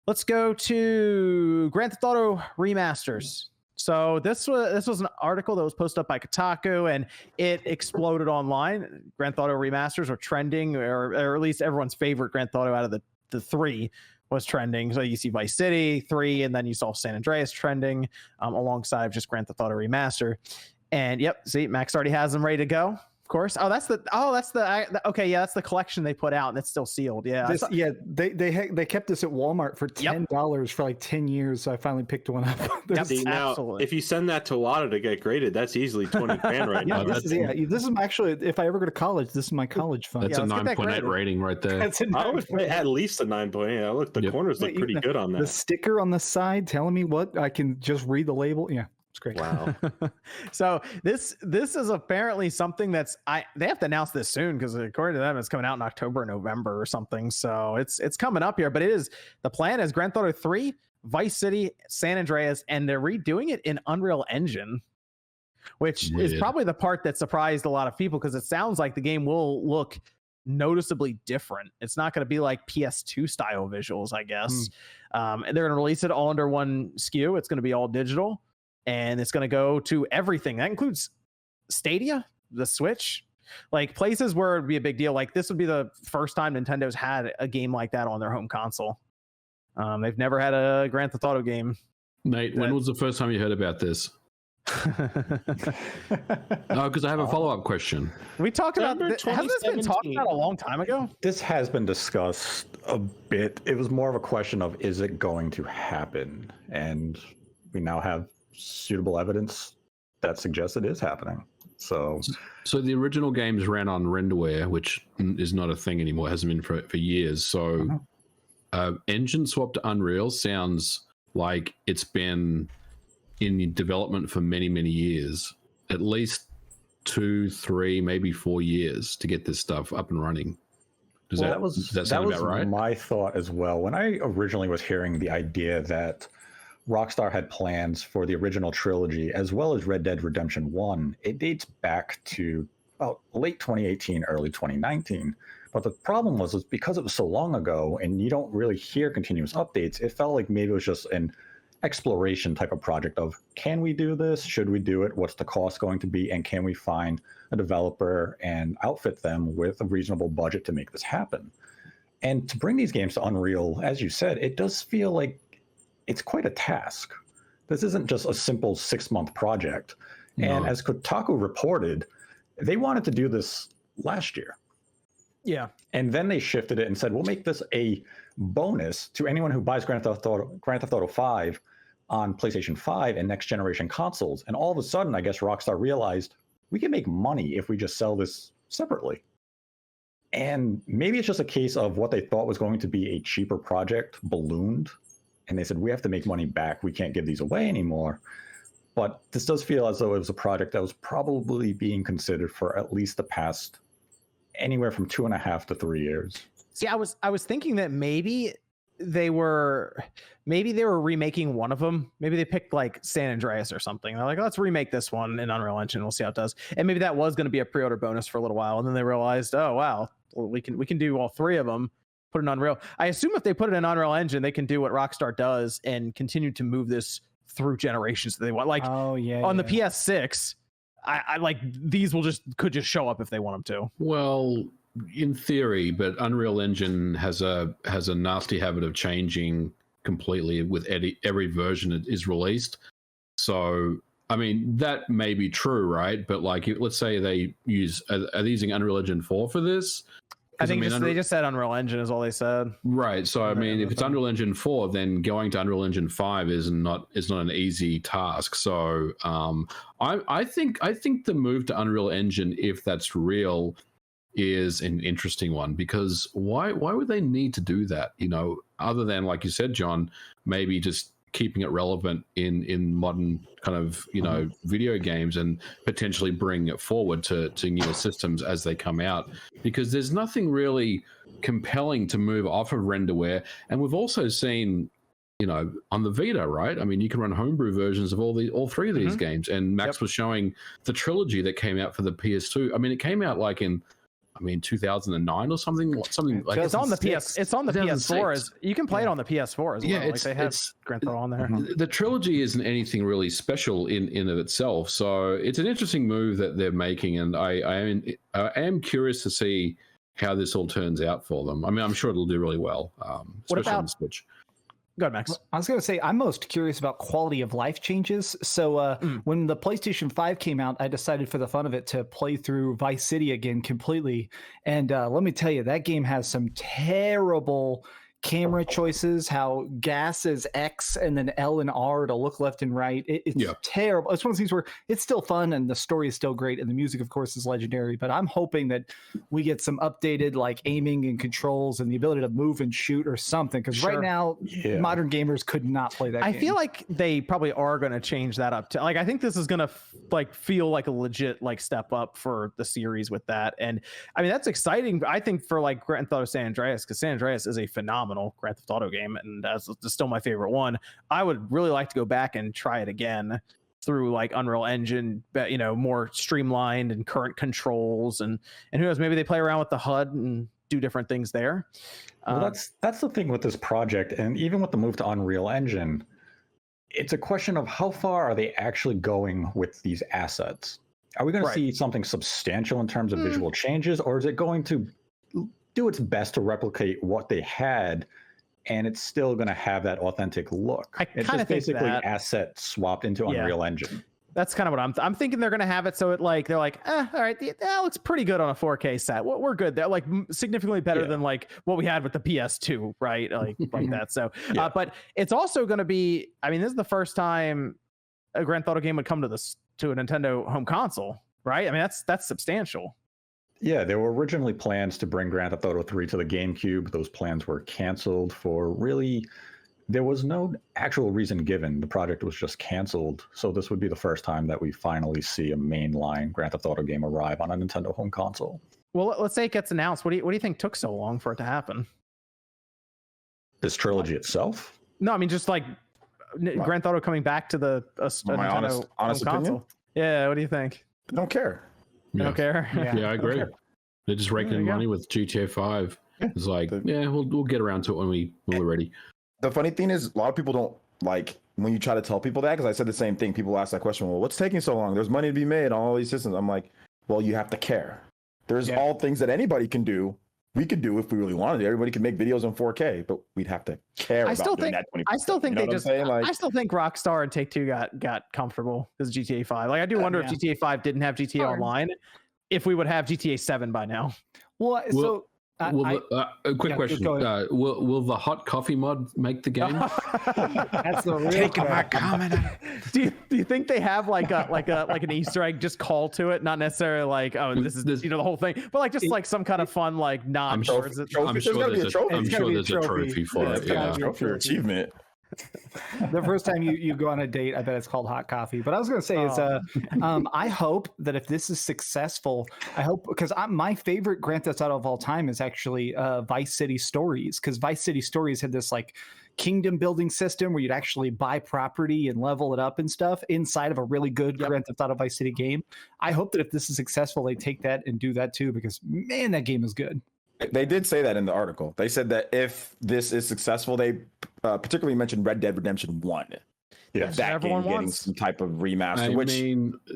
Let's go to Grand Theft Auto remasters. So this was an article that was posted up by Kotaku, and it exploded online. Grand Theft Auto remasters are trending, or at least everyone's favorite Grand Theft Auto out of the three was trending. So you see Vice City 3, and then you saw San Andreas trending alongside just Grand Theft Auto Remaster. And yep, see, Max already has them ready to go. Of course. That's okay. Yeah, that's the collection they put out, and it's still sealed. Yeah, they kept this at Walmart for $10 for like 10 years. So I finally picked one up. See, now, if you send that to Wada to get graded, that's easily 20 grand right now. This is actually, if I ever go to college, this is my college fund. That's a 9.8 rating right there. I would put at least a 9.8. Look, the corners look pretty good on that. The sticker on the side telling me what I can just read the label. Yeah. It's great. Wow. So this is apparently something they have to announce this soon, because according to them it's coming out in October, November or something. So it's coming up here, but the plan is Grand Theft Auto 3, Vice City, San Andreas, and they're redoing it in Unreal Engine, which is probably the part that surprised a lot of people, because it sounds like the game will look noticeably different. It's not going to be like PS2 style visuals, I guess. And they're going to release it all under one SKU. It's going to be all digital. And it's going to go to everything. That includes Stadia, the Switch, like places where it'd be a big deal. Like this would be the first time Nintendo's had a game like that on their home console. They've never had a Grand Theft Auto game. Nate, when was the first time you heard about this? Because I have a follow-up question. We talked about this. Hasn't this been talked about a long time ago? This has been discussed a bit. It was more of a question of, is it going to happen? And we now have suitable evidence that suggests it is happening. So the original games ran on renderware, which is not a thing anymore. It hasn't been for years. So engine swap to Unreal sounds like it's been in development for many, many years, at least 2, 3, maybe 4 years to get this stuff up and running. That was about right? My thought as well. When I originally was hearing the idea that Rockstar had plans for the original trilogy as well as Red Dead Redemption 1, it dates back to about late 2018, early 2019. But the problem was because it was so long ago and you don't really hear continuous updates, it felt like maybe it was just an exploration type of project of, can we do this? Should we do it? What's the cost going to be? And can we find a developer and outfit them with a reasonable budget to make this happen? And to bring these games to Unreal, as you said, it does feel like it's quite a task. This isn't just a simple 6-month project. No. And as Kotaku reported, they wanted to do this last year. Yeah. And then they shifted it and said, we'll make this a bonus to anyone who buys Grand Theft Auto 5 on PlayStation 5 and next generation consoles. And all of a sudden, I guess Rockstar realized we can make money if we just sell this separately. And maybe it's just a case of what they thought was going to be a cheaper project ballooned. And they said, we have to make money back. We can't give these away anymore. But this does feel as though it was a project that was probably being considered for at least the past anywhere from 2.5 to 3 years. See, I was thinking that maybe they were remaking one of them. Maybe they picked like San Andreas or something. They're like, let's remake this one in Unreal Engine. We'll see how it does. And maybe that was going to be a pre-order bonus for a little while. And then they realized, oh, wow, well, we can do all 3 of them. Put it in Unreal. I assume if they put it in Unreal Engine, they can do what Rockstar does and continue to move this through generations that they want. Like on the PS6, I like these could just show up if they want them to. Well, in theory, but Unreal Engine has a nasty habit of changing completely with every version it is released. So, I mean, that may be true, right? But like, let's say they are they using Unreal Engine 4 for this? I think they just said Unreal Engine is all they said. Right. So I mean, if it's Unreal Engine 4, then going to Unreal Engine 5 is not an easy task. So I think the move to Unreal Engine, if that's real, is an interesting one, because why would they need to do that? You know, other than, like you said, John, maybe just keeping it relevant in modern kind of, you know, video games, and potentially bring it forward to newer systems as they come out, because there's nothing really compelling to move off of renderware. And we've also seen, you know, on the Vita, right? I mean, you can run homebrew versions of all 3 of these games. And Max was showing the trilogy that came out for the PS2. I mean, it came out like in I mean, 2009 or something like It's on the PS. It's on the PS4. As you can play it on the PS4 as well. Yeah, like they have Grand Theft Auto on there. The trilogy isn't anything really special in of itself, so it's an interesting move that they're making, and I am curious to see how this all turns out for them. I mean, I'm sure it'll do really well, especially on the Switch. Go ahead, Max. I was going to say, I'm most curious about quality of life changes. So when the PlayStation 5 came out, I decided for the fun of it to play through Vice City again completely. And let me tell you, that game has some terrible camera choices, how gas is X and then L and R to look left and right. It's terrible. It's one of those things where it's still fun and the story is still great and the music, of course, is legendary. But I'm hoping that we get some updated like aiming and controls and the ability to move and shoot or something. Because right now, modern gamers could not play that game. I feel like they probably are going to change that up to like, I think this is going to like feel like a legit like step up for the series with that. And I mean, that's exciting. I think for like Grand Theft Auto San Andreas, because San Andreas is a phenomenal Grand Theft Auto game, and that's still my favorite one. I would really like to go back and try it again through like Unreal Engine, but more streamlined and current controls, and who knows, maybe they play around with the HUD and do different things there. Well, that's the thing with this project, and even with the move to Unreal Engine, it's a question of how far are they actually going with these assets? Are we going to see something substantial in terms of visual changes, or is it going to do its best to replicate what they had, and it's still going to have that authentic look? It's just basically asset swapped into Unreal Engine. That's kind of what I'm thinking. They're going to have it so it like they're like, all right, that looks pretty good on a 4K set. We're good. They're like significantly better than like what we had with the PS2, right? Like that. So, but it's also going to be. I mean, this is the first time a Grand Theft Auto game would come to a Nintendo home console, right? I mean, that's substantial. Yeah, there were originally plans to bring Grand Theft Auto 3 to the GameCube. Those plans were canceled for really, there was no actual reason given. The project was just canceled. So this would be the first time that we finally see a mainline Grand Theft Auto game arrive on a Nintendo home console. Well, let's say it gets announced. What do you think took so long for it to happen? This trilogy itself? No, I mean just like Grand Theft Auto coming back to the Nintendo honest home console. Yeah, what do you think? I don't care. You don't care? Yeah, I agree. They're just raking money with GTA 5. It's like, we'll get around to it when we're ready. The funny thing is, a lot of people don't like when you try to tell people that, because I said the same thing. People ask that question, well, what's taking so long? There's money to be made on all these systems. I'm like, well, you have to care. There's all things that anybody can do. We could do if we really wanted to. Everybody can make videos in 4K, but we'd have to care about doing that 20%. I still think they just. Like, I still think Rockstar and Take-Two got comfortable with GTA 5. Like I do wonder if GTA 5 didn't have GTA Online, if we would have GTA 7 by now. Well, so a quick question: will the hot coffee mod make the game? That's the real taking my comment. Do you think they have like an Easter egg just call to it? Not necessarily like this is the whole thing, but like just like some kind of fun like nod. I'm sure there's a trophy for it. Yeah, trophy or achievement. The first time you go on a date, I bet it's called hot coffee. But I was going to say is I hope that if this is successful, I hope, because my favorite Grand Theft Auto of all time is actually Vice City Stories, because Vice City Stories had this like kingdom building system where you'd actually buy property and level it up and stuff inside of a really good Grand Theft Auto Vice City game. I hope that if this is successful, they take that and do that too, because man, that game is good. They did say that in the article. They said that if this is successful, they particularly mentioned Red Dead Redemption 1. Yes, that game getting some type of remaster.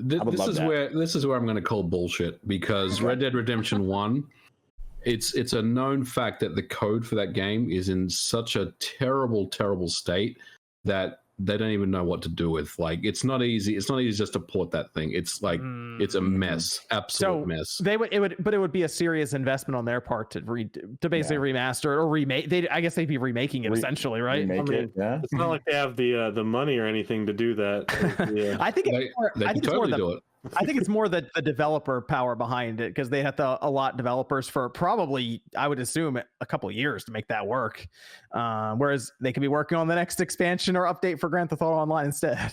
This is where I'm going to call bullshit, because Red Dead Redemption 1, it's a known fact that the code for that game is in such a terrible state that they don't even know what to do with. Like, it's not easy just to port that thing. It's like it's a mess, absolute mess. It would be a serious investment on their part to basically remaster it or remake. I guess they'd be remaking it essentially, right? It's not like they have the money or anything to do that. I think it's more the developer power behind it, because they have to allot developers for probably, I would assume, a couple of years to make that work. Whereas they could be working on the next expansion or update for Grand Theft Auto Online instead.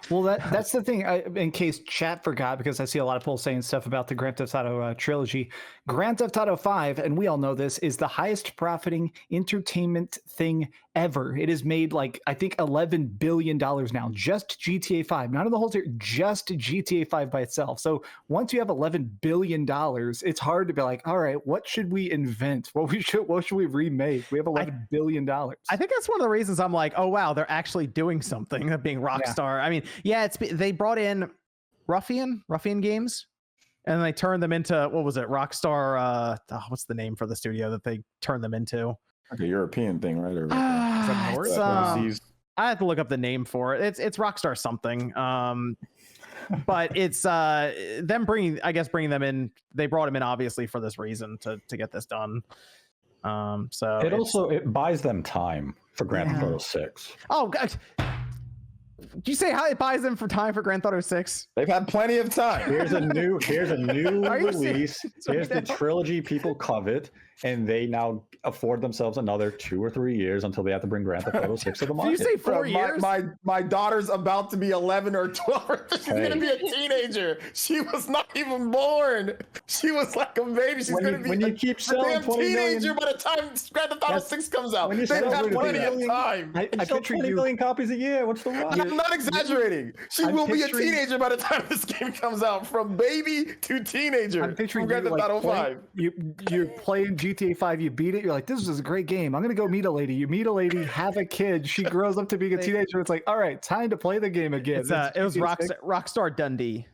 Well, that's the thing. In case chat forgot, because I see a lot of people saying stuff about the Grand Theft Auto trilogy. Grand Theft Auto 5, and we all know this, is the highest profiting entertainment thing ever. It has made I think $11 billion now, just GTA 5, not in the whole series, just GTA 5 by itself. So once you have $11 billion, it's hard to be like, all right, what should we invent? What should we remake? We have $11 billion. I think that's one of the reasons I'm like, oh wow, they're actually doing something. Being Rockstar. I mean, yeah, they brought in Ruffian Games, and they turned them into, what was it, Rockstar? What's the name for the studio that they turned them into? Like a European thing, right? Or I have to look up the name for it. It's Rockstar something. But it's them bringing them in. They brought him in obviously for this reason to get this done. So it buys them time for Grand Theft Auto 6. Oh God. Did you say how it buys them for time for Grand Theft Auto 6? They've had plenty of time. Here's a new release. Here's the trilogy people covet, and they now afford themselves another 2 or 3 years until they have to bring Grand Theft Auto 6 to the market. Did you say 4 years? My daughter's about to be 11 or 12. She's gonna be a teenager. She was not even born. She was like a baby. She's gonna be you keep selling a damn teenager by the time Grand Theft Auto 6 comes out. They've had plenty of time. I sell 20 million copies a year. What's the rush? I'm not exaggerating. She will be a teenager by the time this game comes out. From baby to teenager. I'm picturing Grand Theft Auto 5. You're playing GTA 5. You beat it. You're like, this is a great game. I'm gonna go meet a lady. You meet a lady, have a kid. She grows up to being a teenager. It's like, all right, time to play the game again. It was Rockstar Dundee.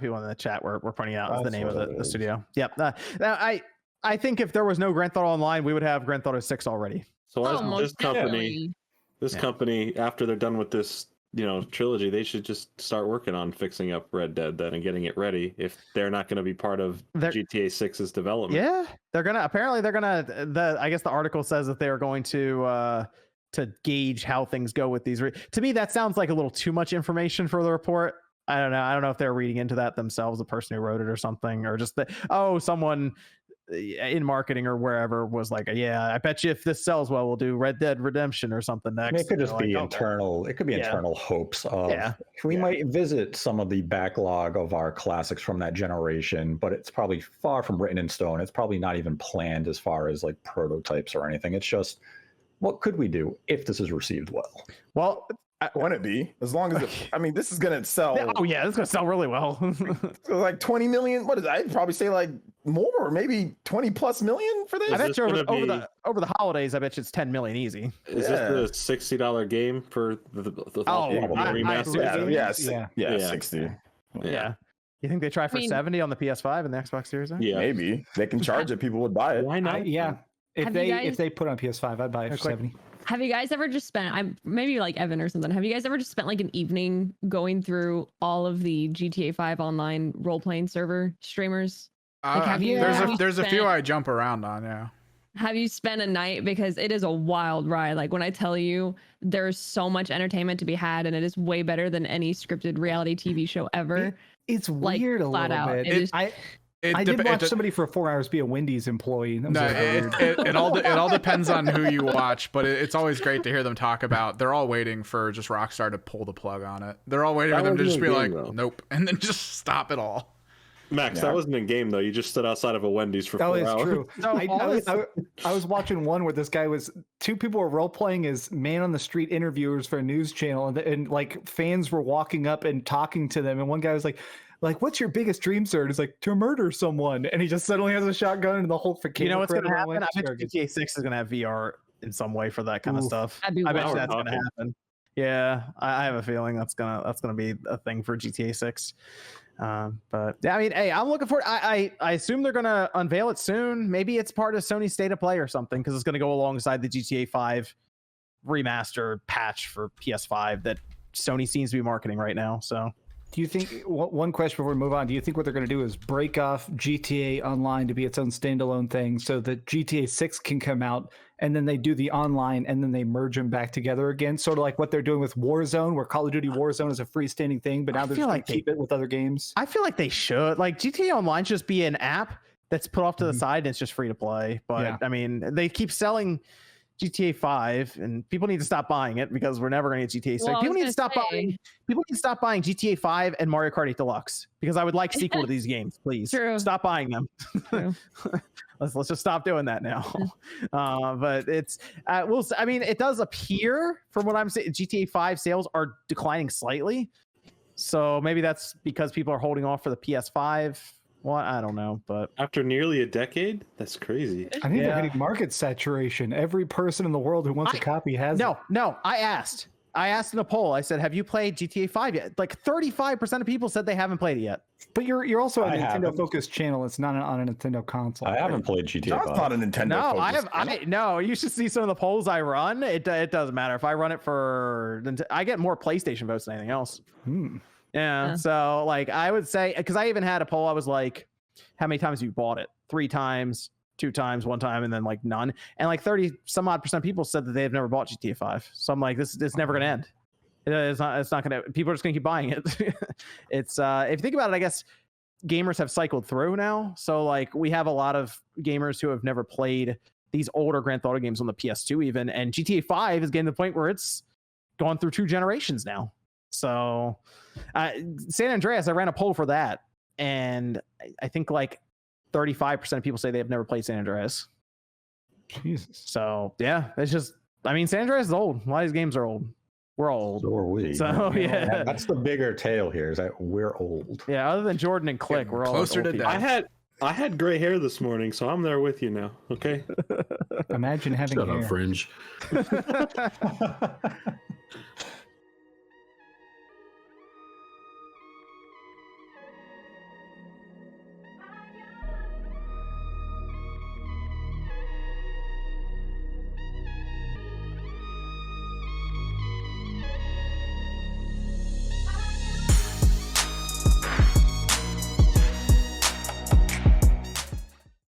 People in the chat were pointing out is the name of the studio. Yep. I think if there was no Grand Theft Auto Online, we would have Grand Theft Auto 6 already. So this company, after they're done with this, trilogy, they should just start working on fixing up Red Dead then and getting it ready if they're not going to be part of GTA 6's development. Yeah, I guess the article says that they're going to gauge how things go with these. To me, that sounds like a little too much information for the report. I don't know if they're reading into that themselves, the person who wrote it or something, or just someone in marketing or wherever was like, yeah, I bet you if this sells well, we'll do Red Dead Redemption or something next. I mean, it could just be internal. It could be internal hopes of we might visit some of the backlog of our classics from that generation, but it's probably far from written in stone. It's probably not even planned as far as like prototypes or anything. It's just, what could we do if this is received well? Well, wouldn't it be? As long as this is gonna sell. Oh yeah, it's gonna sell really well. Like 20 million. What is that? I'd probably say like more, maybe 20 plus million for this. I bet you over the holidays, I bet you it's 10 million easy. Is this the $60 game for the remaster? Yeah, 60. Yeah. You think they try for 70 on the PS5 and the Xbox Series X? Yeah, maybe they can charge it. People would buy it. Why not? If they put on PS5, I'd buy it for 70. Have you guys ever just spent, maybe like Evan or something, have you guys ever just spent like an evening going through all of the GTA 5 online role-playing server streamers? There's a few I jump around on, yeah. Have you spent a night? Because it is a wild ride. Like when I tell you there's so much entertainment to be had, and it is way better than any scripted reality TV show ever. It's weird a little bit. I did watch somebody for 4 hours be a Wendy's employee. It all depends on who you watch, but it's always great to hear them talk about. They're all waiting for just Rockstar to pull the plug on it. They're all waiting for them to just be like, nope, and then just stop it all. Max, that wasn't in game though. You just stood outside of a Wendy's for 4 hours. That is true. I was watching one where this guy two people were role playing as man on the street interviewers for a news channel, and like fans were walking up and talking to them, and one guy was like, what's your biggest dream, sir? And he's like, to murder someone, and he just suddenly has a shotgun and the whole freaking. You know what's gonna happen? I bet GTA 6 is gonna have VR in some way for that kind of stuff. I bet that's gonna happen. Yeah, I have a feeling that's gonna be a thing for GTA 6. But yeah, I mean, hey, I'm looking forward. I assume they're gonna unveil it soon. Maybe it's part of Sony's State of Play or something, because it's gonna go alongside the GTA 5 remaster patch for PS5 that Sony seems to be marketing right now. So. Do you think, one question before we move on, do you think what they're going to do is break off GTA Online to be its own standalone thing so that GTA 6 can come out, and then they do the online and then they merge them back together again? Sort of like what they're doing with Warzone, where Call of Duty Warzone is a freestanding thing, but now they're just going to keep it with other games. I feel like they should. Like GTA Online should just be an app that's put off to the side and it's just free to play. But I mean, they keep selling GTA 5 and people need to stop buying it because we're never going to get GTA 6. Well, people need to stop buying GTA 5 and Mario Kart 8 Deluxe, because I would like sequel to these games, please. True. Stop buying them. let's just stop doing that now. But it's I mean, it does appear from what I'm saying GTA 5 sales are declining slightly, So maybe that's because people are holding off for the PS5. Well, I don't know, but after nearly a decade, that's crazy. I think they're hitting market saturation. Every person in the world who wants a copy has it. No. I asked in a poll. I said, "Have you played GTA 5 yet?" Like 35% of people said they haven't played it yet. But you're also a Nintendo-focused channel. It's not on a Nintendo console. I haven't played GTA 5. That's not a Nintendo. No, No, you should see some of the polls I run. It doesn't matter if I run it for. I get more PlayStation votes than anything else. Yeah. So like I would say, because I even had a poll. I was like, "How many times have you bought it? 3 times, 2 times, 1 time, and then like none." And like 30 some odd % of people said that they've never bought GTA 5. So I'm like, it's never gonna end. It's not gonna. People are just gonna keep buying it. It's if you think about it, I guess gamers have cycled through now. So like we have a lot of gamers who have never played these older Grand Theft Auto games on the PS2 even, and GTA 5 is getting to the point where it's gone through 2 generations now. So San Andreas, I ran a poll for that, and I think like 35% of people say they have never played San Andreas. Jesus. So yeah, it's just, I mean, San Andreas is old. A lot of these games are old. We're old. So are we. So yeah, that's the bigger tale here, is that we're old. Yeah, other than Jordan and Click, we're all closer to people. death. I had gray hair this morning, so I'm there with you now. Okay. Imagine having Shut hair. up, Fringe.